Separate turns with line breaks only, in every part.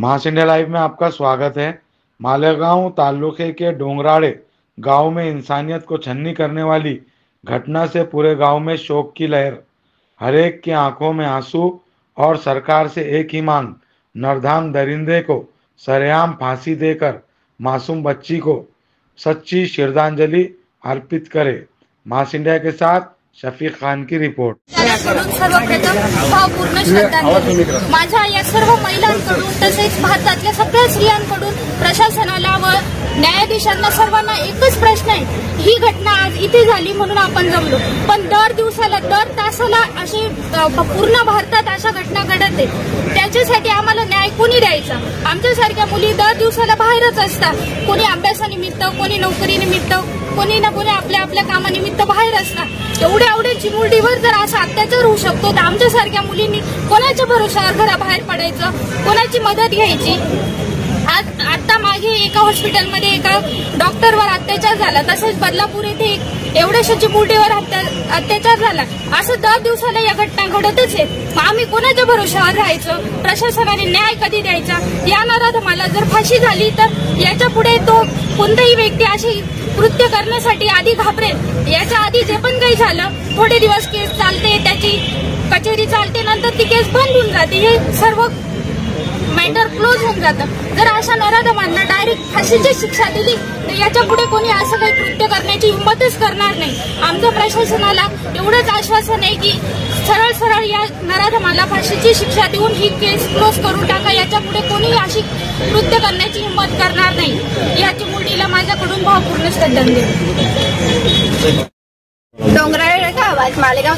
मास India live में आपका स्वागत है। मालेगांव तालुके के डोंगराड़े गांव में इंसानियत को छन्नी करने वाली घटना से पूरे गांव में शोक की लहर। हरेक की आंखों में आंसू और सरकार से एक ही मांग, नरधाम दरिंदे को सरेआम फांसी देकर मासूम बच्ची को सच्ची श्रद्धांजलि अर्पित करे। मास इंडिया के साथ शफीक खान की रिपोर्ट।
सर्वप्रथम भावपूर्ण श्रद्धांजली माझ्या या सर्व महिलांकडून तसेच भारतातल्या सगळ्या स्त्रियांकडून प्रशासनाला व न्यायाधीशांना सर्वांना एकच प्रश्न आहे, ही घटना आज इथे झाली म्हणून आपण जमलो, पण दर दिवसाला दर तासाला अशी पूर्ण भारतात अशा घटना घडत आहेत। त्याच्यासाठी आम्हाला न्याय कोणी द्यायचा? आमच्यासारख्या मुली दर दिवसाला बाहेरच असतात, कोणी अभ्यासानिमित्त, कोणी नोकरीनिमित्त, कोणी ना कोणी आपल्या आपल्या कामानिमित्त बाहेर असतात। एवढ्या चिमुरडीवर जर असा अत्याचार होऊ शकतो तर आमच्यासारख्या मुलींनी कोणाच्या भरोशावर घराबाहेर पडायचं, कोणाची मदत घ्यायची? आता मागे एका हॉस्पिटलमध्ये एका डॉक्टरवर अत्याचार झाला, तसेच बदलापूर येथे एवढ्याशा चिमुरडीवर अत्याचार झाला। असं दर दिवसाला या घटना घडतच आहेत। आम्ही कोणाच्या भरोशावर राहायचं? प्रशासनाने न्याय कधी द्यायचा? या नराधमाला जर फाशी झाली तर याच्या पुढे तो कोणताही व्यक्ती अशी कृत्य करण्यासाठी आधी घाबरेल। याच्या आधी जे पण काही झालं, थोडे दिवस केस चालते, त्याची कचेरी चालते, नंतर ती केस बंद होऊन जाते, हे सर्व मॅटर क्लोज होऊन जातं। जर अशा नराधमांना डायरेक्ट फाशीची शिक्षा दिली तर याच्या पुढे कोणी असं काही कृत्य करण्याची हिंमतच करणार नाही। आमच्या प्रशासनाला एवढंच आश्वासन आहे की सरळ सरळ या नराधमाला फाशीची शिक्षा देऊन ही केस क्लोज करून टाका, याच्या पुढे कोणी अशी कृत्य करण्याची हिंमत करणार नाही। या चिमुरडीला माझ्याकडून भावपूर्ण श्रद्धांजली।
डोंगराळे गावात मालेगाव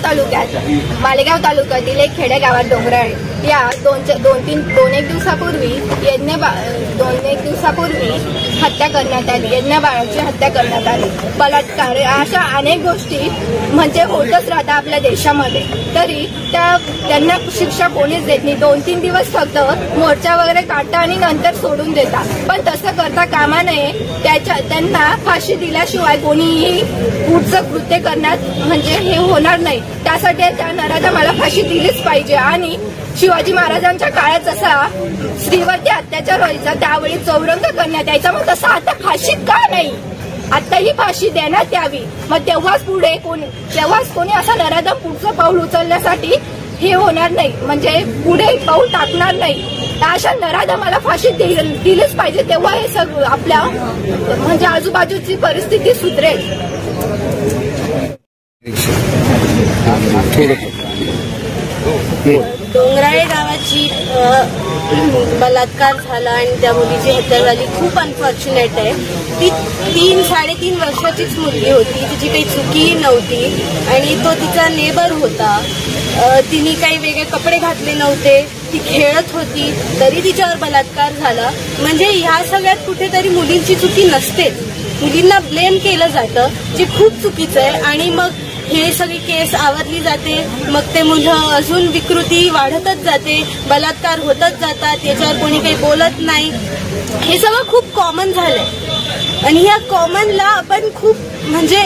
तालुक्यातील एक खेडेगावात डोंगराळे या दोन एक दिवसापूर्वी हत्या करण्यात आली। यज्ञ बाळाची हत्या करण्यात आली। बलात्कार अशा अनेक गोष्टी म्हणजे होतच राहतात आपल्या देशामध्ये, तरी त्यांना शिक्षा कोणीच देत नाही। 2-3 दिवस फक्त मोर्चा वगैरे काढता आणि नंतर सोडून देतात, पण तसं करता कामा नये। त्यांना फाशी दिल्याशिवाय कोणीही पुढचं कृत्य करण्यात म्हणजे हे होणार नाही। त्यासाठी त्या नराधमाला फाशी दिलीच पाहिजे। आणि शिवाजी महाराजांच्या काळात जसा स्त्रीवरती अत्याचार व्हायचा त्यावेळी चौरंग करण्यात यायचा, मग तसं आता फाशी का नाही? आता ही फाशी देण्यात यावी, मग तेव्हाच कोणी असा नराधम पुढचं पाऊल उचलण्यासाठी हे होणार नाही, म्हणजे पुढे पाऊल टाकणार नाही। अशा नराधमाला फाशी दिलीच पाहिजे, तेव्हा हे सगळं आपल्या म्हणजे आजूबाजूची परिस्थिती सुधरेल।
डोंगराळे गावाची बलात्कार झाला आणि त्या मुलीची हत्या झाली, खूप अनफॉर्च्युनेट आहे। ती 3-3.5 वर्षाचीच मुलगी होती, तिची काही चुकी नव्हती आणि तो तिचा नेबर होता। तिने काही वेगळे कपडे घातले नव्हते, ती खेळत होती, तरी तिच्यावर बलात्कार झाला। म्हणजे ह्या सगळ्यात कुठेतरी मुलींची चुकी नसतेच, मुलींना ब्लेम केलं जातं, जे खूप चुकीचं आहे। आणि मग हे सगळी केस आवरली जाते, मग ते मुलं अजून विकृती वाढतच जाते, बलात्कार होतच जातात, याच्यावर कोणी काही बोलत नाही। हे सगळं खूप कॉमन झालंय आणि ह्या कॉमनला आपण खूप म्हणजे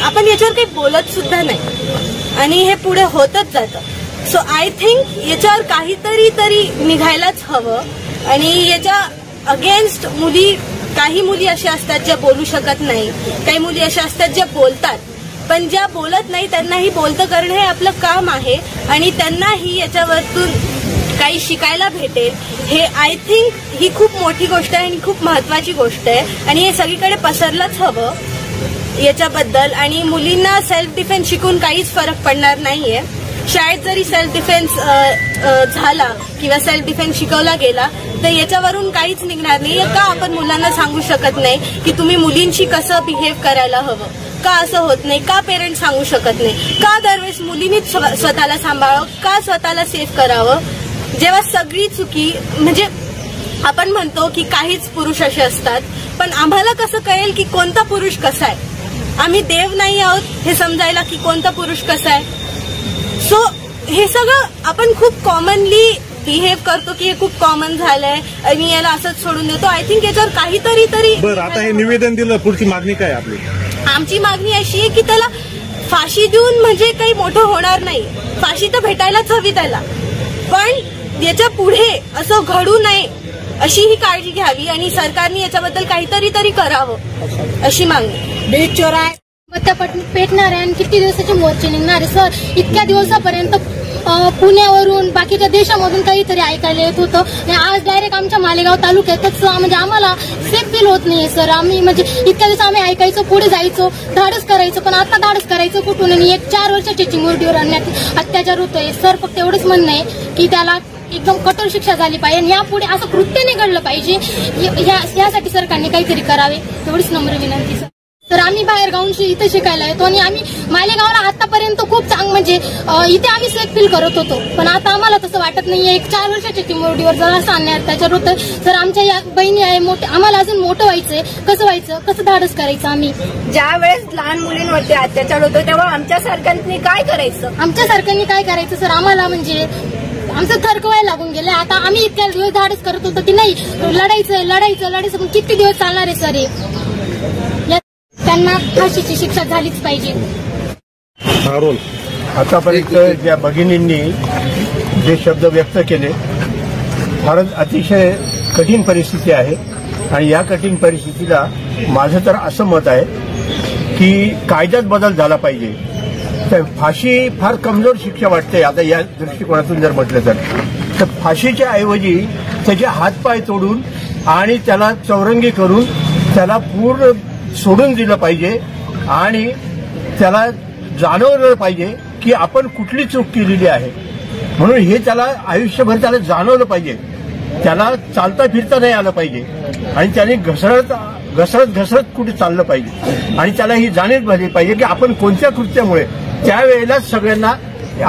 आपण याच्यावर काही बोलत सुद्धा नाही आणि हे पुढे होतच जातं। सो आय थिंक याच्यावर काहीतरी निघायलाच हवं। आणि याच्या अगेन्स्ट काही मुली अशा असतात ज्या बोलू शकत नाही, काही मुली अशा असतात ज्या बोलतात, पण ज्या बोलत नाही त्यांनाही बोलतं करणं हे आपलं काम आहे आणि त्यांनाही याच्यावरतून काही शिकायला भेटेल। हे आय थिंक ही खूप मोठी गोष्ट आहे आणि खूप महत्वाची गोष्ट आहे आणि हे सगळीकडे पसरलंच हवं याच्याबद्दल। आणि मुलींना सेल्फ डिफेन्स शिकून काहीच फरक पडणार नाहीये। शाळेत जरी सेल्फ डिफेन्स झाला किंवा सेल्फ डिफेन्स शिकवला गेला तर याच्यावरून काहीच निघणार नाही। का आपण मुलांना सांगू शकत नाही की तुम्ही मुलींशी कसं बिहेव करायला हवं? का असं होत नाही? का पेरेंट्स सांगू शकत नाही? का दरवेळेस मुलींनीच स्वतःला सांभाळावं? का स्वतःला सेफ करावं? जेव्हा सगळी चुकी म्हणजे आपण म्हणतो की काहीच पुरुष असे असतात, पण आम्हाला कसं कळेल की कोणता पुरुष कसा आहे? आम्ही देव नाही आहोत हे समजायला की कोणता पुरुष कसा आहे? सो हे सगळं आपण खूप कॉमनली बिहेव करतो की हे खूप कॉमन झालंय आणि याला असंच सोडून देतो। आय थिंक याच्यावर काहीतरी
बरं, आता हे निवेदन दिलं, पुढची मागणी काय आपली?
आमची मागणी अशी आहे की त्याला फाशी देऊन म्हणजे काही मोठं होणार नाही, फाशी तर भेटायलाच हवी त्याला, पण याच्या पुढे असं घडू नये अशी ही काळजी घ्यावी आणि सरकारने याच्याबद्दल काहीतरी करावं अशी मागणी.
बीज चोराय पेटणार आहे आणि किती दिवसाचे मोर्चे निघणार आहे सर. इतक्या दिवसापर्यंत पुण्यावरून बाकीच्या देशामधून काहीतरी ऐकायला येत होतं आणि आज डायरेक्ट आमच्या मालेगाव तालुक्यातच म्हणजे आम्हाला सेफ फील होत नाहीये सर. आम्ही म्हणजे इतक्या दिवस आम्ही ऐकायचो, पुढे जायचो, धाडस करायचो, पण आता धाडस करायचं कुठून आणि एक 4 वर्षाच्या चिमुरडीवर आणण्यात अत्याचार होतोय सर. फक्त एवढंच म्हणणं आहे की त्याला एकदम कठोर शिक्षा झाली पाहिजे आणि यापुढे असं कृत्य नाही घडलं पाहिजे. यासाठी सरकारने काहीतरी करावे एवढीच नम्र विनंती सर. तर आम्ही बाहेर गावून इथे शिकायला येतो आणि आम्ही मालेगावला आतापर्यंत खूप म्हणजे इथे आम्ही सेफ फील करत होतो, पण आता आम्हाला तसं वाटत नाहीये. एक 4 वर्षाच्या चिमुरडीवर जरा असं अन्याय अत्याचार होतं सर. आमच्या या बहिणी आहे मोठे, आम्हाला अजून मोठं व्हायचंय. कसं व्हायचं, कसं धाडस करायचं. आम्ही
ज्या वेळेस लहान मुलींवरती अत्याचार होतो तेव्हा आमच्या सरकारने काय करायचं?
आमच्या सरकारने काय करायचं सर. आम्हाला म्हणजे आमचं थरकवायला लागून गेलं. आता आम्ही इतक्या दिवस धाडस करत होतो की नाही लढायचं पण किती दिवस चालणार आहे सर. हे त्यांना फाशीची शिक्षा झालीच पाहिजे.
आतापर्यंत ज्या भगिनींनी जे शब्द व्यक्त केले फारच अतिशय कठीण परिस्थिती आहे आणि या कठीण परिस्थितीला माझं तर असं मत आहे की कायद्यात बदल झाला पाहिजे. तर फाशी फार कमजोर शिक्षा वाटते आता या दृष्टिकोनातून जर म्हटलं तर फाशीच्या ऐवजी त्याचे हातपाय तोडून आणि त्याला चौरंगी करून त्याला पूर्ण सोडून दिलं पाहिजे आणि त्याला जाणवलं पाहिजे की आपण कुठली चूक केलेली आहे म्हणून हे त्याला आयुष्यभर त्याला जाणवलं पाहिजे. त्याला चालता फिरता नाही आलं पाहिजे आणि त्याने घसरत कुठे चाललं पाहिजे आणि त्याला ही जाणीव झाली पाहिजे की आपण कोणत्या कृत्यामुळे त्यावेळेलाच सगळ्यांना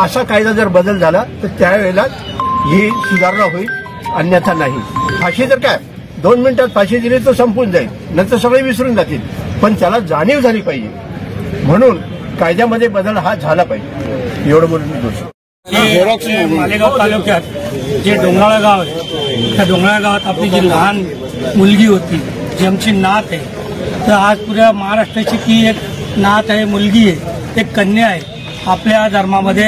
असा कायदा जर बदल झाला तर त्यावेळेला ही सुधारणा होईल, अन्यथा नाही. फाशी तर काय 2 मिनिटात फाशी दिली तर संपून जाईल, नंतर सगळे विसरून जातील, पण त्याला जाणीव झाली पाहिजे म्हणून कायद्यामध्ये बदल हा झाला पाहिजे. एवढं बोलून मी दोष.
मालेगाव तालुक्यात जे डोंगराळा गाव आहे त्या डोंगराळा गावात आपली जी लहान मुलगी होती जी आमची नात आहे, तर आज पुऱ्या महाराष्ट्राची ती एक नात आहे, मुलगी आहे, एक कन्या आहे. आपल्या धर्मामध्ये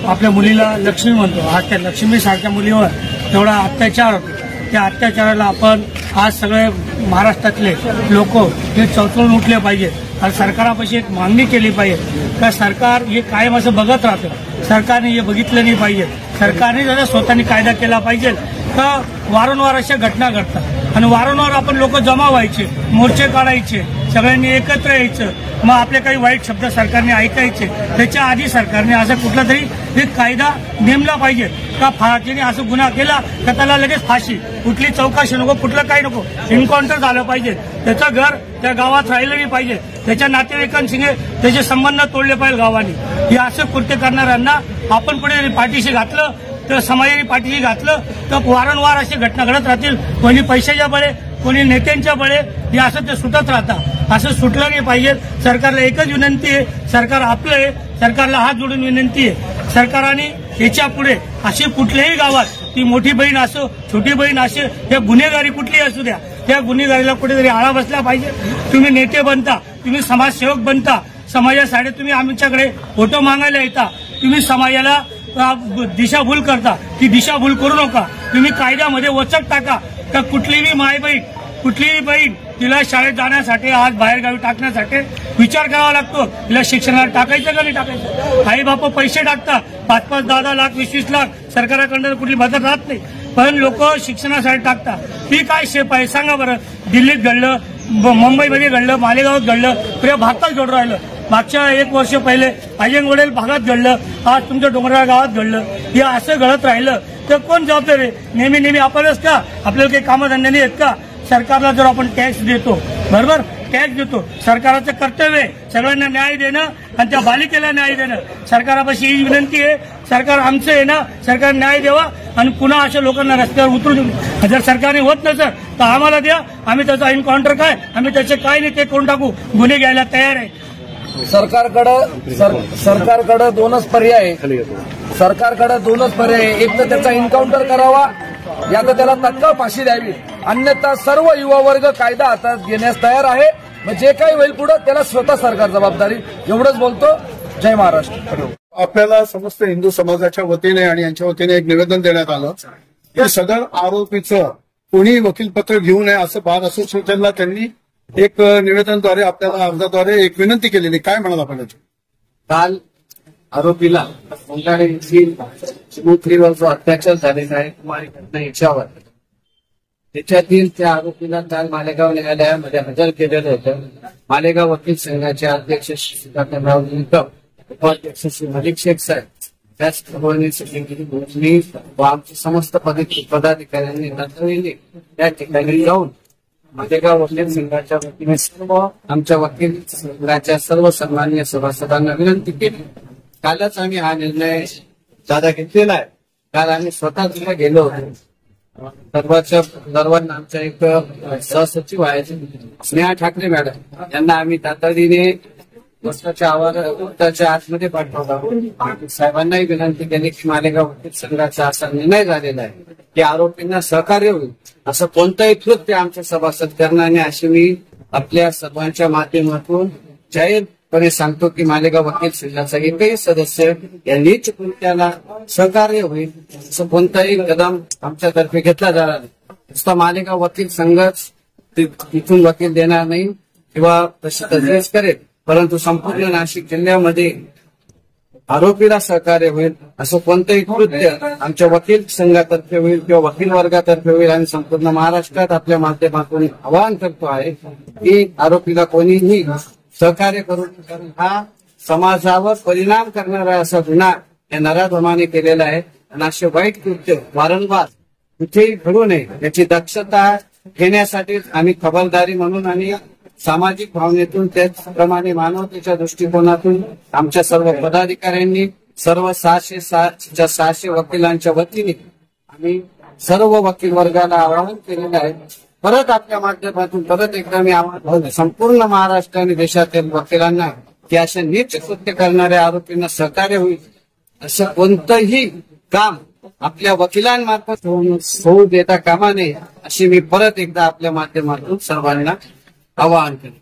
आपल्या मुलीला लक्ष्मी म्हणतो. आज त्या लक्ष्मीसारख्या मुलीवर तेवढा अत्याचार होतो. त्या अत्याचाराला आपण आज सगळे महाराष्ट्रातले लोक हे चवचळून उठले पाहिजे आणि सरकारापाशी एक मागणी केली पाहिजे का सरकार हे कायम असं बघत राहतं. सरकारने हे बघितलं नाही पाहिजे. सरकारने जरा स्वतःने कायदा केला पाहिजे का वारंवार अशा घटना घडतात आणि वारंवार आपण लोक जमा व्हायचे, मोर्चे काढायचे, सगळ्यांनी एकत्र यायचं, मग आपले काही वाईट शब्द सरकारने ऐकायचे. त्याच्या आधी सरकारने असा कुठला तरी एक कायदा नेमला पाहिजे का फाशीने असं गुन्हा केला तर त्याला लगेच फाशी, कुठली चौकशी नको, कुठलं काही नको, एन्काउंटर झालं पाहिजे. त्याचं घर त्या गावात राहिलं नाही पाहिजे, त्याच्या नातेवाईकांशी त्याचे संबंध तोडले पाहिजे गावाने. हे असं कृत्य करणाऱ्यांना आपण पुढे पाठीशी घातलं तर समाजाने पाठीशी घातलं तर वारंवार अशी घटना घडत राहतील. कोणी पैशाच्या बळे, कोणी नेत्यांच्या बळे, हे असं ते सुटत राहतात. असं सुटलं नाही पाहिजे. सरकारला एकच विनंती आहे, सरकार आपलं आहे, सरकारला हात जोडून विनंती आहे, सरकारने याच्या पुढे अशी कुठल्याही गावात ती मोठी बहीण असो, छोटी बहीण असो, या गुन्हेगारी कुठलीही असू द्या, त्या गुन्हेगारीला कुठेतरी आळा बसला पाहिजे. तुम्ही नेते बनता, तुम्ही समाजसेवक बनता, समाजासाठी तुम्ही आमच्याकडे फोटो मागायला येता, तुम्ही समाजाला दिशाभूल करता, ती दिशाभूल करू नका. तुम्ही कायद्यामध्ये वचक टाका का कुठलीही माय बहीण, कुठलीही बहीण तिला शाळेत जाण्यासाठी, आज बाहेरगावी टाकण्यासाठी विचार करावा लागतो. तिला शिक्षणाला टाकायचं का नाही टाकायचं. आई बाप पैसे टाकतात, 5-5, 10-10 लाख, 20-20 लाख, सरकाराकडनं कुठली मदत राहत नाही, पण लोक शिक्षणासाठी टाकतात. ती काय शेप आहे सांगा बरं. दिल्लीत घडलं, मुंबईमध्ये घडलं, मालेगावात घडलं, पुऱ्या भारतात घडून राहिलं. मागच्या 1 वर्ष पहिले अजंगवडेल भागात घडलं, आज तुमच्या डोंगराळ गावात घडलं. हे असं घडत राहिलं तर कोण जबाबदार आहे. नेहमी आपणच का, आपल्याला काही कामधंदे नाही आहेत का. सरकारला जर आपण टॅक्स देतो, बरोबर टॅक्स देतो, सरकारचं कर्तव्य आहे सगळ्यांना न्याय देणं आणि त्या बालिकेला न्याय देणं. सरकारापाशी ही विनंती आहे, सरकार आमचं आहे ना, सरकार न्याय द्यावा आणि पुन्हा अशा लोकांना रस्त्यावर उतरून, जर सरकारने होत नसेल तर आम्हाला द्या, आम्ही त्याचा एन्काउंटर काय, आम्ही त्याचे काय नाही ते करून टाकू, गुन्हे घ्यायला तयार आहे.
सरकारकडे दोनच पर्याय आहे. सरकारकडे दोनच पर्याय आहे. एक तर त्याचा एन्काउंटर करावा, या तर त्याला तत्काळ फाशी द्यावी, अन्यथा सर्व युवा वर्ग कायदा हातात घेण्यास तयार आहे. मग जे काही होईल पुढे त्याला स्वतः सरकार जबाबदारी. एवढंच बोलतो. जय महाराष्ट्र.
आपल्याला समस्त हिंदू समाजाच्या वतीने आणि यांच्या वतीने एक निवेदन देण्यात आलं या सदर आरोपीचं कोणी वकीलपत्र घेऊ नये असं बार असोसिएशनला त्यांनी एक निवेदनद्वारे आपल्याला अर्जाद्वारे एक विनंती केलेली. काय म्हणाल आपण?
काल आरोपीला चिमुकलीवर जो अत्याचार झालेला आहे कुमारी घटना याच्यावर त्याच्यातील त्या आरोपीला काल मालेगाव न्यायालयामध्ये हजर केलेलं होतं. मालेगाव वकील संघाचे अध्यक्ष सुधाकरराव निकम, उपाध्यक्ष श्री मलिक शेख साहेब, त्याचप्रमाणे मी व आमचे समस्त पदाधिकाऱ्यांनी तातडीने त्या ठिकाणी जाऊन मालेगाव वकील संघाच्या वतीने सर्व आमच्या वकील संघाच्या सर्व सन्माननीय सभासदांना विनंती केली. कालच आम्ही हा निर्णय दादा घेतलेला आहे. काल आम्ही स्वतः तिथे गेलो होतो. सर्वांना आमच्या एक सहसचिव आहेत स्नेहा ठाकरे मॅडम, त्यांना आम्ही तातडीने कोर्टाच्या आतमध्ये पाठवला. साहेबांनाही विनंती केली की मालेगाव वकील संघाचा असा निर्णय झालेला आहे की आरोपींना सहकार्य होईल असं कोणतंही कृत्य आमच्या सभासद करणार नाही अशी मी आपल्या सर्वांच्या माध्यमातून जाहीरपणे सांगतो की मालेगाव वकील संघाचा एकही सदस्य या नीच कृत्याला सहकार्य होईल असं कोणताही कदम आमच्यातर्फे घेतला जाणार नाही. नुसता मालेगाव वकील संघच तिथून वकील देणार नाही किंवा तशी तजवीज करेल, परंतु संपूर्ण नाशिक जिल्ह्यामध्ये आरोपीला सहकार्य होईल असं कोणतंही कृत्य आमच्या वकील संघातर्फे होईल किंवा वकील वर्गातर्फे होईल. आणि संपूर्ण महाराष्ट्रात आपल्या माध्यमातून आवाहन करतो आहे की आरोपीला कोणीही सहकार्य करून, कारण हा समाजावर परिणाम करणारा असा गुन्हा या नराधमाने केलेला आहे. आणि असे वाईट कृत्य वारंवार कुठेही घडू नये याची दक्षता घेण्यासाठी आम्ही खबरदारी म्हणून आणि सामाजिक भावनेतून त्याचप्रमाणे मानवतेच्या दृष्टिकोनातून आमच्या सर्व पदाधिकाऱ्यांनी सर्व 600 वकिलांच्या वतीने आम्ही सर्व वकील वर्गाला आवाहन केलेलं आहे. परत आपल्या माध्यमातून परत एकदा मी आवाहन संपूर्ण महाराष्ट्र आणि देशातील वकिलांना की अशा नीच कृत्य करणाऱ्या आरोपींना सहकार्य होईल असं कोणतंही काम आपल्या वकिलांमार्फत होऊ देता कामा नये अशी मी परत एकदा आपल्या माध्यमातून सर्वांना आवाहन केलं.